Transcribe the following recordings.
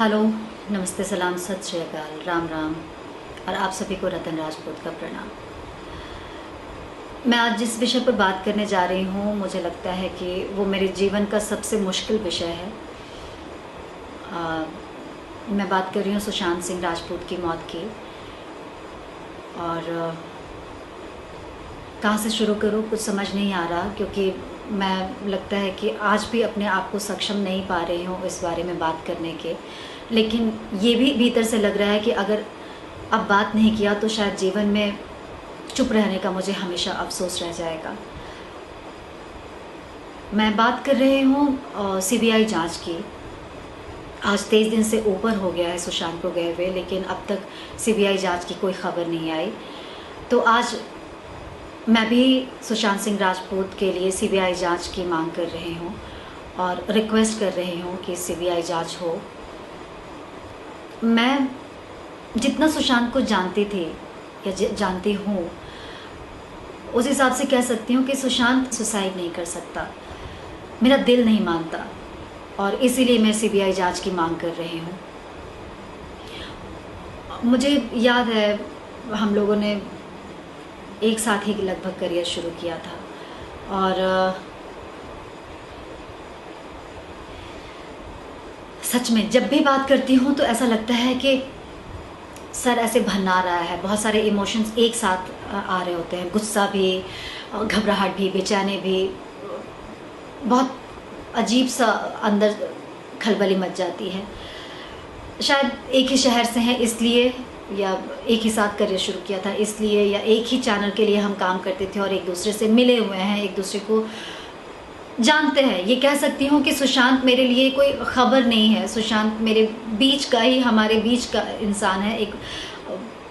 Hello, नमस्ते, सलाम, सत श्री अकाल, राम राम और आप सभी को रतन राजपूत का प्रणाम। मैं आज जिस विषय पर बात करने जा रही हूँ, मुझे लगता है कि वो मेरे जीवन का सबसे मुश्किल विषय है। मैं बात कर रही हूँ सुशांत सिंह राजपूत की मौत की। और कहाँ से शुरू करूँ कुछ समझ नहीं आ रहा, क्योंकि मैं लगता है कि आज भी अपने आप को सक्षम नहीं पा रही हूँ इस बारे में बात करने के। लेकिन ये भी भीतर से लग रहा है कि अगर अब बात नहीं किया तो शायद जीवन में चुप रहने का मुझे हमेशा अफसोस रह जाएगा। मैं बात कर रही हूँ सीबीआई जांच की। आज 23 दिन से ऊपर हो गया है सुशांत को गए हुए, लेकिन अब तक सीबीआई जांच की कोई खबर नहीं आई। तो आज मैं भी सुशांत सिंह राजपूत के लिए सीबीआई जांच की मांग कर रही हूँ और रिक्वेस्ट कर रही हूँ कि सीबीआई जांच हो। मैं जितना सुशांत को जानती थी या जानती हूँ, उस हिसाब से कह सकती हूँ कि सुशांत सुसाइड नहीं कर सकता। मेरा दिल नहीं मानता और इसीलिए मैं सीबीआई जांच की मांग कर रही हूँ। मुझे याद है हम लोगों ने एक साथ ही लगभग करियर शुरू किया था और सच में जब भी बात करती हूँ तो ऐसा लगता है कि सर ऐसे भन्ना रहा है। बहुत सारे इमोशंस एक साथ आ रहे होते हैं, गुस्सा भी, घबराहट भी, बेचैनी भी, बहुत अजीब सा अंदर खलबली मच जाती है। शायद एक ही शहर से हैं इसलिए, या एक ही साथ करियर शुरू किया था इसलिए, या एक ही चैनल के लिए हम काम करते थे और एक दूसरे से मिले हुए हैं, एक दूसरे को जानते हैं। ये कह सकती हूँ कि सुशांत मेरे लिए कोई ख़बर नहीं है। सुशांत मेरे बीच का ही, हमारे बीच का इंसान है। एक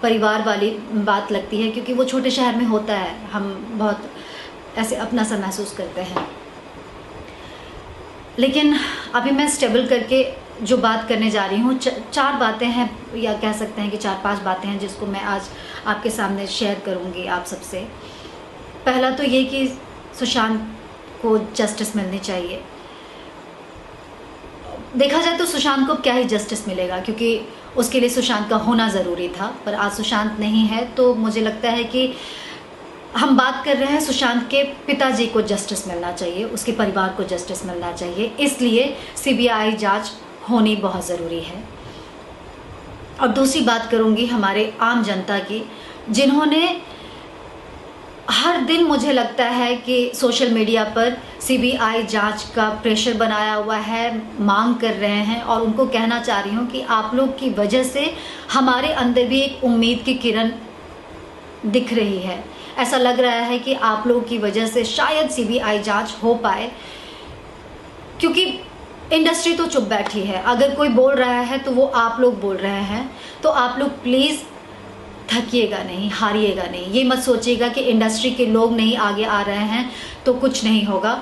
परिवार वाली बात लगती है क्योंकि वो छोटे शहर में होता है। हम बहुत ऐसे अपना सा महसूस करते हैं। लेकिन अभी मैं स्टेबल करके जो बात करने जा रही हूँ, चार बातें हैं, या कह सकते हैं कि 4-5 बातें हैं जिसको मैं आज आपके सामने शेयर करूँगी आप सबसे। पहला तो ये कि सुशांत को जस्टिस मिलनी चाहिए। देखा जाए तो सुशांत को क्या ही जस्टिस मिलेगा, क्योंकि उसके लिए सुशांत का होना ज़रूरी था, पर आज सुशांत नहीं है। तो मुझे लगता है कि हम बात कर रहे हैं सुशांत के पिताजी को जस्टिस मिलना चाहिए, उसके परिवार को जस्टिस मिलना चाहिए। इसलिए सीबीआई जांच होनी बहुत ज़रूरी है। और दूसरी बात करूंगी हमारे आम जनता की, जिन्होंने हर दिन, मुझे लगता है कि सोशल मीडिया पर सीबीआई जांच का प्रेशर बनाया हुआ है, मांग कर रहे हैं। और उनको कहना चाह रही हूँ कि आप लोग की वजह से हमारे अंदर भी एक उम्मीद की किरण दिख रही है। ऐसा लग रहा है कि आप लोग की वजह से शायद सीबीआई जांच हो पाए, क्योंकि इंडस्ट्री तो चुप बैठी है। अगर कोई बोल रहा है तो वो आप लोग बोल रहे हैं। तो आप लोग प्लीज़ थकिएगा नहीं, हारिएगा नहीं। ये मत सोचिएगा कि इंडस्ट्री के लोग नहीं आगे आ रहे हैं तो कुछ नहीं होगा।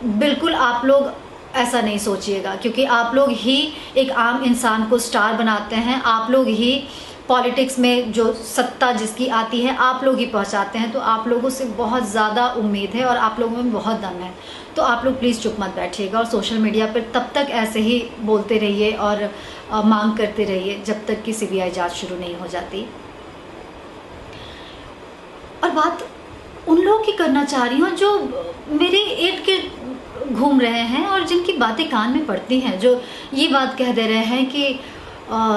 बिल्कुल आप लोग ऐसा नहीं सोचिएगा, क्योंकि आप लोग ही एक आम इंसान को स्टार बनाते हैं। आप लोग ही पॉलिटिक्स में जो सत्ता जिसकी आती है, आप लोग ही पहुंचाते हैं। तो आप लोगों से बहुत ज़्यादा उम्मीद है और आप लोगों में बहुत दम है। तो आप लोग प्लीज़ चुप मत बैठिएगा और सोशल मीडिया पर तब तक ऐसे ही बोलते रहिए और मांग करते रहिए जब तक कि सीबीआई जांच शुरू नहीं हो जाती। और बात उन लोगों की करना चाह रही हूँ जो मेरे इर्द गिर्द घूम रहे हैं और जिनकी बातें कान में पड़ती हैं, जो ये बात कह दे रहे हैं कि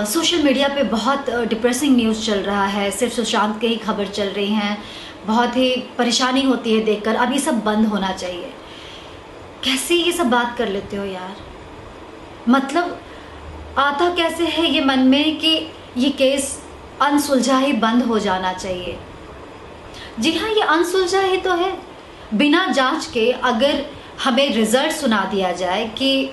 सोशल मीडिया पे बहुत डिप्रेसिंग न्यूज़ चल रहा है, सिर्फ सुशांत के ही खबर चल रही हैं, बहुत ही परेशानी होती है देखकर, अब ये सब बंद होना चाहिए। कैसे ये सब बात कर लेते हो यार? मतलब आता कैसे है ये मन में कि ये केस अनसुलझा ही बंद हो जाना चाहिए? जी हाँ, ये अनसुलझा ही तो है। बिना जांच के अगर हमें रिजल्ट सुना दिया जाए कि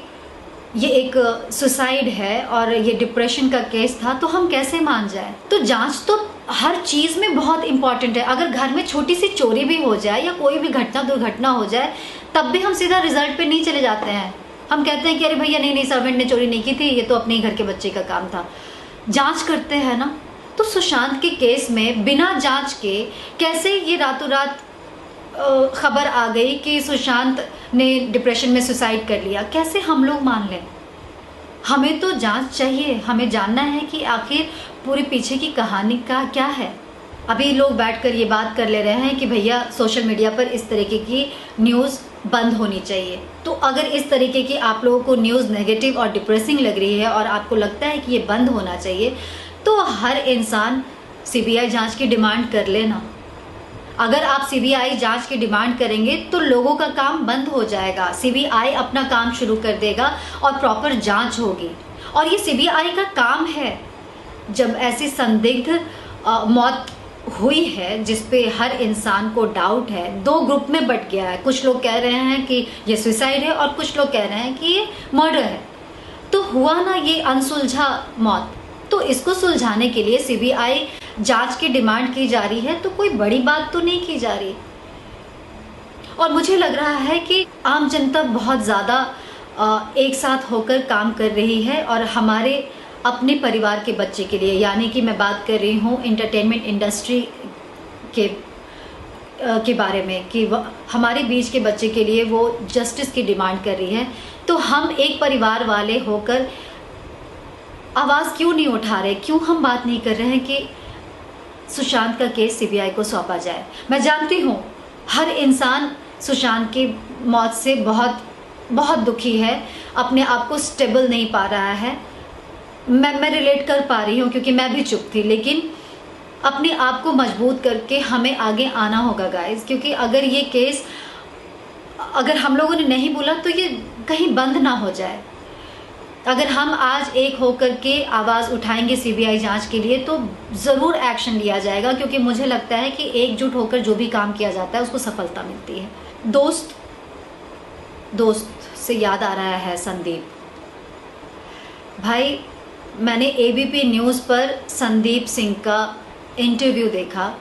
ये एक सुसाइड है और ये डिप्रेशन का केस था, तो हम कैसे मान जाए? तो जांच तो हर चीज़ में बहुत इंपॉर्टेंट है। अगर घर में छोटी सी चोरी भी हो जाए या कोई भी घटना दुर्घटना हो जाए, तब भी हम सीधा रिजल्ट पे नहीं चले जाते हैं। हम कहते हैं कि अरे भैया नहीं, सर्वेंट ने चोरी नहीं की थी, ये तो अपने ही घर के बच्चे का काम था। जांच करते हैं ना। तो सुशांत के केस में बिना जांच के कैसे ये रातों रात खबर आ गई कि सुशांत ने डिप्रेशन में सुसाइड कर लिया? कैसे हम लोग मान लें? हमें तो जांच चाहिए, हमें जानना है कि आखिर पूरे पीछे की कहानी का क्या है। अभी लोग बैठकर ये बात कर ले रहे हैं कि भैया सोशल मीडिया पर इस तरीके की न्यूज़ बंद होनी चाहिए। तो अगर इस तरीके की आप लोगों को न्यूज़ नेगेटिव और डिप्रेसिंग लग रही है और आपको लगता है कि ये बंद होना चाहिए, तो हर इंसान सीबीआई जांच की डिमांड कर लेना। अगर आप सीबीआई जांच की डिमांड करेंगे तो लोगों का काम बंद हो जाएगा, सीबीआई अपना काम शुरू कर देगा और प्रॉपर जांच होगी। और ये सीबीआई का काम है। जब ऐसी संदिग्ध मौत हुई है जिस पे हर इंसान को डाउट है, दो ग्रुप में बट गया है, कुछ लोग कह रहे हैं कि ये सुसाइड है और कुछ लोग कह रहे हैं कि ये मर्डर है, तो हुआ ना ये अनसुलझा मौत। तो इसको सुलझाने के लिए सीबीआई जांच की डिमांड की जा रही है, तो कोई बड़ी बात तो नहीं की जा रही। और मुझे लग रहा है कि आम जनता बहुत ज़्यादा एक साथ होकर काम कर रही है और हमारे अपने परिवार के बच्चे के लिए, यानी कि मैं बात कर रही हूँ एंटरटेनमेंट इंडस्ट्री के बारे में, कि हमारे बीच के बच्चे के लिए वो जस्टिस की डिमांड कर रही है। तो हम एक परिवार वाले होकर आवाज़ क्यों नहीं उठा रहे, क्यों हम बात नहीं कर रहे हैं कि सुशांत का केस सीबीआई को सौंपा जाए। मैं जानती हूँ हर इंसान सुशांत की मौत से बहुत बहुत दुखी है, अपने आप को स्टेबल नहीं पा रहा है। मैं रिलेट कर पा रही हूँ क्योंकि मैं भी चुप थी, लेकिन अपने आप को मजबूत करके हमें आगे आना होगा गाइस, क्योंकि अगर ये केस अगर हम लोगों ने नहीं बोला तो ये कहीं बंद ना हो जाए। अगर हम आज एक होकर के आवाज़ उठाएंगे सीबीआई जांच के लिए तो ज़रूर एक्शन लिया जाएगा, क्योंकि मुझे लगता है कि एकजुट होकर जो भी काम किया जाता है उसको सफलता मिलती है। दोस्त से याद आ रहा है संदीप भाई, मैंने एबीपी न्यूज़ पर संदीप सिंह का इंटरव्यू देखा।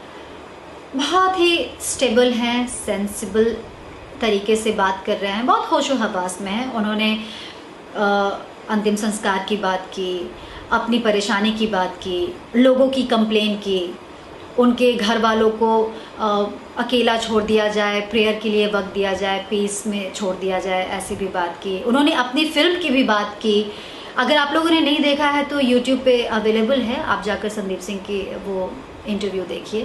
बहुत ही स्टेबल हैं, सेंसिबल तरीके से बात कर रहे हैं, बहुत होशो हवास में हैं। उन्होंने अंतिम संस्कार की बात की, अपनी परेशानी की बात की, लोगों की कंप्लेन की, उनके घर वालों को अकेला छोड़ दिया जाए, प्रेयर के लिए वक्त दिया जाए, पीस में छोड़ दिया जाए, ऐसी भी बात की। उन्होंने अपनी फिल्म की भी बात की। अगर आप लोगों ने नहीं देखा है तो यूट्यूब पे अवेलेबल है, आप जाकर संदीप सिंह की वो इंटरव्यू देखिए।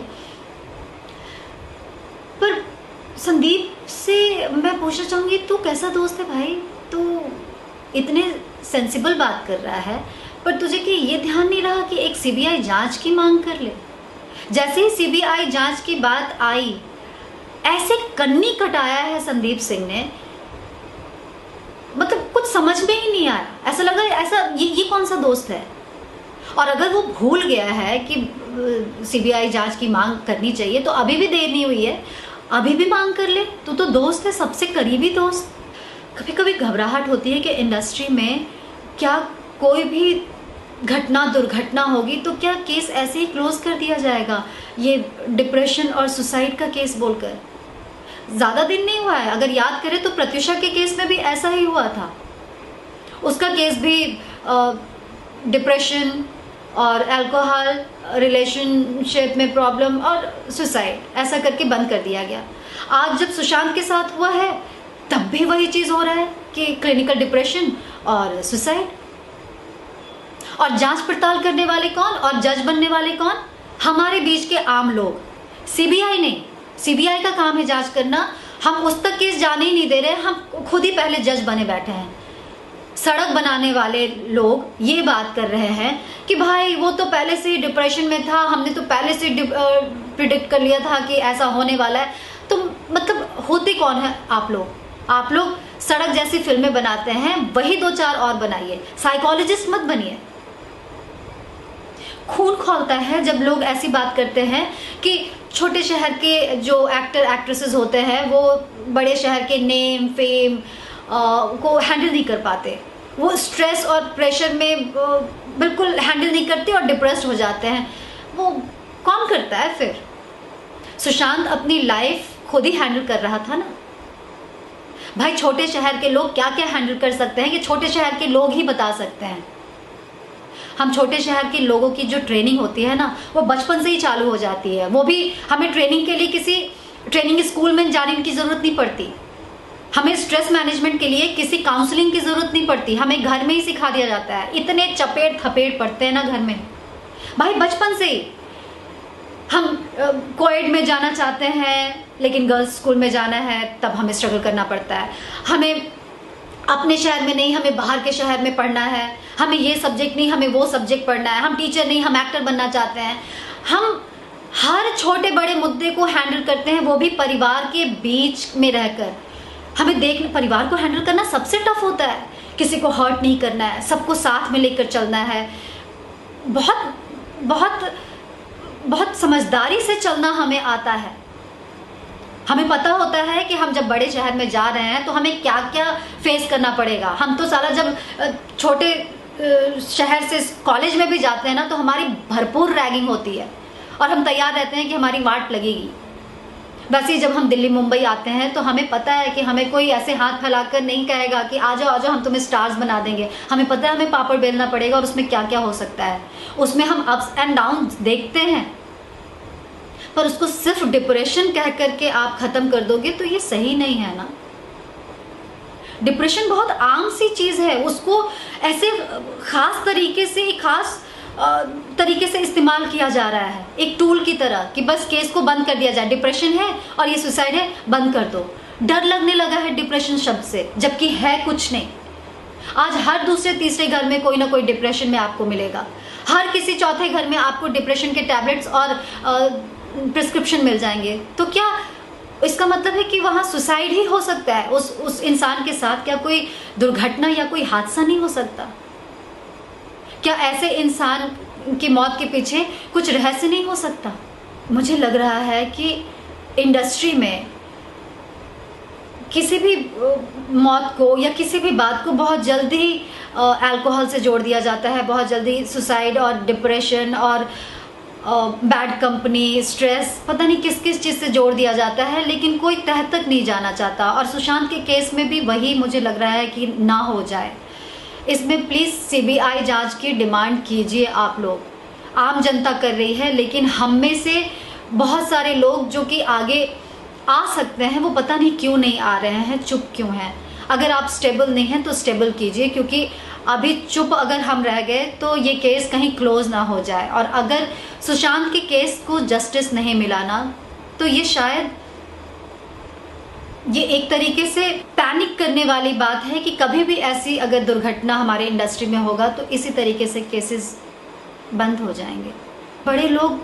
पर संदीप से मैं पूछना चाहूँगी, तू कैसा दोस्त है भाई? तू इतने सेंसिबल बात कर रहा है, पर तुझे कि ये ध्यान नहीं रहा कि एक सीबीआई जांच की मांग कर ले। जैसे ही सीबीआई जांच की बात आई, ऐसे कन्नी कटाया है संदीप सिंह ने, मतलब कुछ समझ में ही नहीं आया। ऐसा लगा ऐसा ये कौन सा दोस्त है। और अगर वो भूल गया है कि सीबीआई जांच की मांग करनी चाहिए तो अभी भी देर नहीं हुई है, अभी भी मांग कर ले। तू तो दोस्त है, सबसे करीबी दोस्त। कभी कभी घबराहट होती है कि इंडस्ट्री में क्या कोई भी दुर्घटना होगी तो क्या केस ऐसे ही क्लोज कर दिया जाएगा, ये डिप्रेशन और सुसाइड का केस बोलकर। ज़्यादा दिन नहीं हुआ है, अगर याद करें तो प्रत्युषा के केस में भी ऐसा ही हुआ था। उसका केस भी डिप्रेशन और अल्कोहल रिलेशनशिप में प्रॉब्लम और सुसाइड ऐसा करके बंद कर दिया गया। आज जब सुशांत के साथ हुआ है तब भी वही चीज़ हो रहा है कि क्लिनिकल डिप्रेशन और सुसाइड। और जांच पड़ताल करने वाले कौन और जज बनने वाले कौन? हमारे बीच के आम लोग। सीबीआई नहीं, सीबीआई का काम है जांच करना। हम उस तक केस जाने ही नहीं दे रहे, हम खुद ही पहले जज बने बैठे हैं। सड़क बनाने वाले लोग ये बात कर रहे हैं कि भाई वो तो पहले से ही डिप्रेशन में था, हमने तो पहले से प्रिडिक्ट कर लिया था कि ऐसा होने वाला है। तो मतलब होते कौन है आप लोग? आप लोग सड़क जैसी फिल्में बनाते हैं, वही 2-4 और बनाइए, साइकोलॉजिस्ट मत बनिए। खून खौलता है जब लोग ऐसी बात करते हैं कि छोटे शहर के जो एक्टर एक्ट्रेसेस होते हैं वो बड़े शहर के नेम फेम को हैंडल नहीं कर पाते, वो स्ट्रेस और प्रेशर में बिल्कुल हैंडल नहीं करते और डिप्रेस्ड हो जाते हैं। वो कौन करता है फिर? सुशांत अपनी लाइफ खुद ही हैंडल कर रहा था ना भाई। छोटे शहर के लोग क्या क्या हैंडल कर सकते हैं कि छोटे शहर के लोग ही बता सकते हैं। हम छोटे शहर के लोगों की जो ट्रेनिंग होती है ना, वो बचपन से ही चालू हो जाती है। वो भी हमें ट्रेनिंग के लिए किसी ट्रेनिंग स्कूल में जाने की ज़रूरत नहीं पड़ती। हमें स्ट्रेस मैनेजमेंट के लिए किसी काउंसलिंग की ज़रूरत नहीं पड़ती, हमें घर में ही सिखा दिया जाता है। इतने चपेट थपेट पड़ते हैं ना घर में भाई, बचपन से ही। हम कोएड में जाना चाहते हैं लेकिन गर्ल्स स्कूल में जाना है, तब हमें स्ट्रगल करना पड़ता है। हमें अपने शहर में नहीं, हमें बाहर के शहर में पढ़ना है। हमें ये सब्जेक्ट नहीं, हमें वो सब्जेक्ट पढ़ना है। हम टीचर नहीं, हम एक्टर बनना चाहते हैं। हम हर छोटे बड़े मुद्दे को हैंडल करते हैं, वो भी परिवार के बीच में रहकर। हमें देखना, परिवार को हैंडल करना सबसे टफ होता है। किसी को हर्ट नहीं करना है, सबको साथ में लेकर चलना है। बहुत बहुत बहुत समझदारी से चलना हमें आता है। हमें पता होता है कि हम जब बड़े शहर में जा रहे हैं तो हमें क्या क्या फेस करना पड़ेगा। हम तो साला जब छोटे शहर से कॉलेज में भी जाते हैं ना, तो हमारी भरपूर रैगिंग होती है और हम तैयार रहते हैं कि हमारी वाट लगेगी। वैसे ही जब हम दिल्ली मुंबई आते हैं तो हमें पता है कि हमें कोई ऐसे हाथ फैलाकर नहीं कहेगा कि आ जाओ हम तुम्हें स्टार्स बना देंगे। हमें पता है हमें पापड़ बेलना पड़ेगा और उसमें क्या क्या हो सकता है। उसमें हम अप्स एंड डाउन देखते हैं, पर उसको सिर्फ डिप्रेशन कह करके आप खत्म कर दोगे तो ये सही नहीं है ना। डिप्रेशन बहुत आम सी चीज़ है, उसको ऐसे खास तरीके से, खास तरीके से इस्तेमाल किया जा रहा है एक टूल की तरह कि बस केस को बंद कर दिया जाए। डिप्रेशन है और ये सुसाइड है, बंद कर दो। डर लगने लगा है डिप्रेशन शब्द से, जबकि है कुछ नहीं। आज हर दूसरे तीसरे घर में कोई ना कोई डिप्रेशन में आपको मिलेगा। हर किसी चौथे घर में आपको डिप्रेशन के टैबलेट्स और प्रिस्क्रिप्शन मिल जाएंगे। तो क्या इसका मतलब है कि वहाँ सुसाइड ही हो सकता है? उस इंसान के साथ क्या कोई दुर्घटना या कोई हादसा नहीं हो सकता? क्या ऐसे इंसान की मौत के पीछे कुछ रहस्य नहीं हो सकता? मुझे लग रहा है कि इंडस्ट्री में किसी भी मौत को या किसी भी बात को बहुत जल्दी अल्कोहल से जोड़ दिया जाता है। बहुत जल्दी सुसाइड और डिप्रेशन और बैड कंपनी, स्ट्रेस, पता नहीं किस किस चीज़ से जोड़ दिया जाता है, लेकिन कोई तह तक नहीं जाना चाहता। और सुशांत के केस में भी वही मुझे लग रहा है कि ना हो जाए। इसमें प्लीज़ सीबीआई जांच की डिमांड कीजिए। आप लोग, आम जनता कर रही है, लेकिन हम में से बहुत सारे लोग जो कि आगे आ सकते हैं वो पता नहीं क्यों नहीं आ रहे हैं, चुप क्यों हैं। अगर आप स्टेबल नहीं हैं तो स्टेबल कीजिए, क्योंकि अभी चुप अगर हम रह गए तो ये केस कहीं क्लोज ना हो जाए। और अगर सुशांत के केस को जस्टिस नहीं मिला ना, तो ये शायद ये एक तरीके से पैनिक करने वाली बात है कि कभी भी ऐसी अगर दुर्घटना हमारे इंडस्ट्री में होगा तो इसी तरीके से केसेस बंद हो जाएंगे। बड़े लोग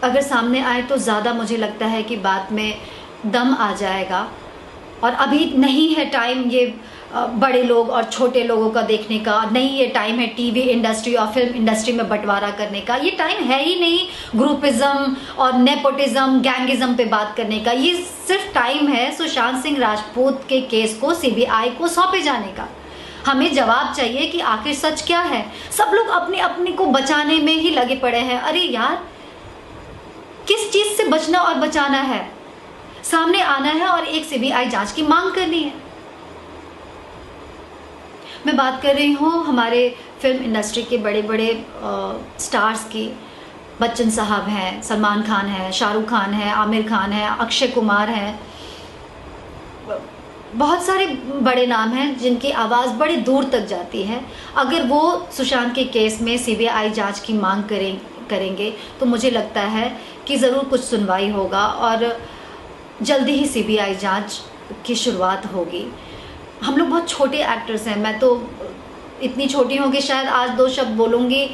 अगर सामने आए तो ज़्यादा मुझे लगता है कि बात में दम आ जाएगा। और अभी नहीं है टाइम ये बड़े लोग और छोटे लोगों का देखने का, नहीं ये टाइम है टीवी इंडस्ट्री और फिल्म इंडस्ट्री में बंटवारा करने का। ये टाइम है ही नहीं ग्रुपिज्म और नेपोटिज्म, गैंगिज्म पे बात करने का। ये सिर्फ टाइम है सुशांत सिंह राजपूत के केस को सीबीआई को सौंपे जाने का। हमें जवाब चाहिए कि आखिर सच क्या है। सब लोग अपने अपने को बचाने में ही लगे पड़े हैं। अरे यार, किस चीज़ से बचना और बचाना है? सामने आना है और एक सीबीआई जांच की मांग करनी है। मैं बात कर रही हूँ हमारे फिल्म इंडस्ट्री के बड़े बड़े स्टार्स की। बच्चन साहब हैं, सलमान खान है, शाहरुख खान है, आमिर खान है, अक्षय कुमार हैं। बहुत सारे बड़े नाम हैं जिनकी आवाज़ बड़ी दूर तक जाती है। अगर वो सुशांत के केस में सीबीआई जांच की मांग करेंगे तो मुझे लगता है कि ज़रूर कुछ सुनवाई होगा और जल्दी ही सीबीआई जांच की शुरुआत होगी। हम लोग बहुत छोटे एक्टर्स हैं। मैं तो इतनी छोटी हूँ कि शायद आज 2 शब्द बोलूँगी,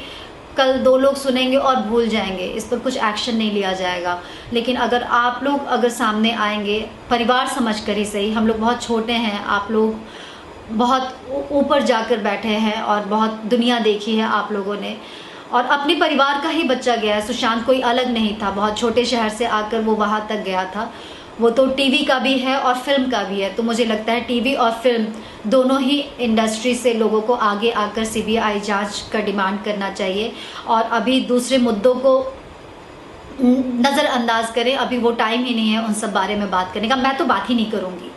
कल 2 लोग सुनेंगे और भूल जाएंगे, इस पर कुछ एक्शन नहीं लिया जाएगा। लेकिन अगर आप लोग अगर सामने आएंगे, परिवार समझ कर ही सही, हम लोग बहुत छोटे हैं, आप लोग बहुत ऊपर जाकर बैठे हैं और बहुत दुनिया देखी है आप लोगों ने, और अपने परिवार का ही बच्चा गया है। सुशांत कोई अलग नहीं था, बहुत छोटे शहर से आकर वो वहाँ तक गया था। वो तो टीवी का भी है और फिल्म का भी है। तो मुझे लगता है टीवी और फिल्म दोनों ही इंडस्ट्री से लोगों को आगे आकर सीबीआई जांच का डिमांड करना चाहिए। और अभी दूसरे मुद्दों को नज़रअंदाज करें, अभी वो टाइम ही नहीं है उन सब बारे में बात करने का। मैं तो बात ही नहीं करूँगी,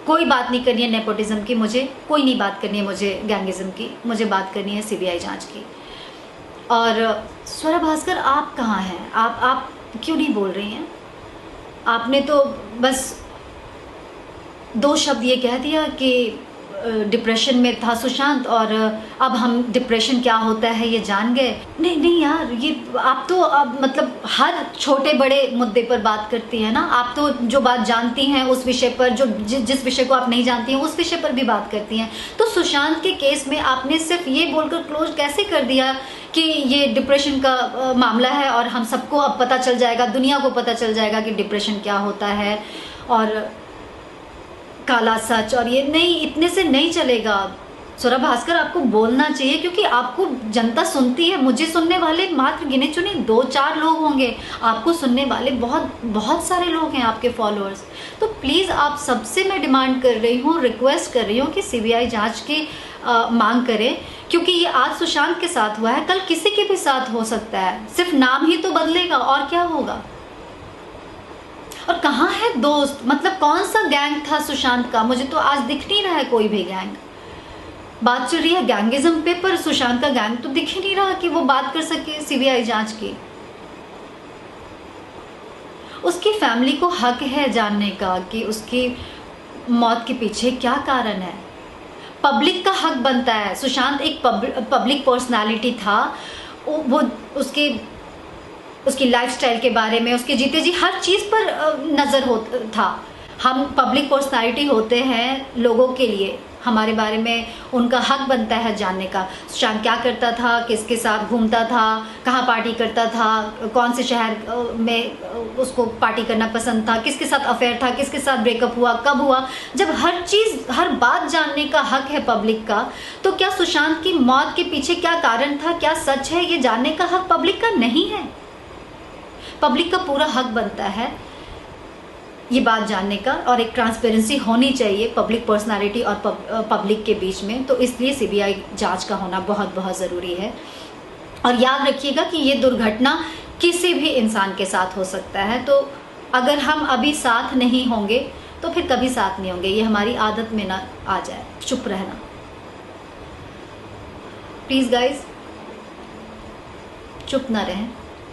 कोई बात नहीं करनी है नेपोटिज्म की, मुझे कोई नहीं बात करनी है, मुझे गैंगिज्म की, मुझे बात करनी है सीबीआई जांच की। और स्वरा भास्कर, आप कहाँ हैं? आप क्यों नहीं बोल रही हैं? आपने तो बस दो शब्द ये कह दिया कि डिप्रेशन में था सुशांत और अब हम डिप्रेशन क्या होता है ये जान गए। नहीं नहीं यार, ये आप तो अब मतलब हर छोटे बड़े मुद्दे पर बात करती हैं ना। आप तो जो बात जानती हैं उस विषय पर, जो जिस विषय को आप नहीं जानती हैं उस विषय पर भी बात करती हैं। तो सुशांत के केस में आपने सिर्फ ये बोलकर क्लोज कैसे कर दिया कि ये डिप्रेशन का मामला है और हम सबको अब पता चल जाएगा, दुनिया को पता चल जाएगा कि डिप्रेशन क्या होता है और काला सच, और ये नहीं, इतने से नहीं चलेगा। स्वरा भास्कर, आपको बोलना चाहिए क्योंकि आपको जनता सुनती है। मुझे सुनने वाले मात्र गिने चुने 2-4 लोग होंगे, आपको सुनने वाले बहुत बहुत सारे लोग हैं, आपके फॉलोअर्स। तो प्लीज़ आप सबसे मैं डिमांड कर रही हूँ, रिक्वेस्ट कर रही हूँ कि सीबीआई जांच की मांग करें, क्योंकि ये आज सुशांत के साथ हुआ है, कल किसी के भी साथ हो सकता है। सिर्फ नाम ही तो बदलेगा और क्या होगा। और कहाँ है दोस्त, मतलब कौन सा गैंग था सुशांत का, मुझे तो आज दिख नहीं रहा है कोई भी गैंग। बात चल रही है गैंगिज्म पे, पर सुशांत का गैंग तो दिख ही नहीं रहा कि वो बात कर सके सीबीआई जांच की। उसकी फैमिली को हक है जानने का कि उसकी मौत के पीछे क्या कारण है। पब्लिक का हक बनता है। सुशांत एक पब्लिक पर्सनालिटी था, वो उसकी लाइफस्टाइल के बारे में, उसके जीते जी हर चीज़ पर नज़र था। हम पब्लिक पर्सनालिटी होते हैं लोगों के लिए, हमारे बारे में उनका हक बनता है जानने का। सुशांत क्या करता था, किसके साथ घूमता था, कहाँ पार्टी करता था, कौन से शहर में उसको पार्टी करना पसंद था, किसके साथ अफेयर था, किसके साथ ब्रेकअप हुआ, कब हुआ। जब हर चीज़, हर बात जानने का हक है पब्लिक का, तो क्या सुशांत की मौत के पीछे क्या कारण था, क्या सच है, ये जानने का हक पब्लिक का नहीं है। पब्लिक का पूरा हक बनता है ये बात जानने का, और एक ट्रांसपेरेंसी होनी चाहिए पब्लिक पर्सनालिटी और पब्लिक के बीच में। तो इसलिए सीबीआई जांच का होना बहुत बहुत ज़रूरी है। और याद रखिएगा कि ये दुर्घटना किसी भी इंसान के साथ हो सकता है, तो अगर हम अभी साथ नहीं होंगे तो फिर कभी साथ नहीं होंगे। ये हमारी आदत में ना आ जाए चुप रहना। प्लीज़ गाइज, चुप ना रहें,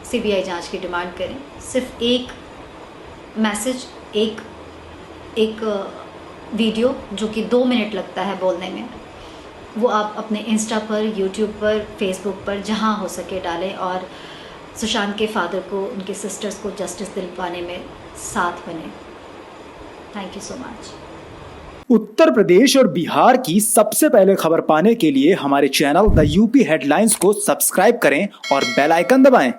सीबीआई जांच की डिमांड करें। सिर्फ एक मैसेज, एक वीडियो जो कि 2 मिनट लगता है बोलने में, वो आप अपने इंस्टा पर, यूट्यूब पर, फेसबुक पर जहां हो सके डालें और सुशांत के फादर को, उनके सिस्टर्स को जस्टिस दिलवाने में साथ बने। Thank you so much. Uttar Pradesh और बिहार की सबसे पहले खबर पाने के लिए हमारे चैनल द यूपी हेडलाइंस को सब्सक्राइब करें और बेल आइकन दबाएं।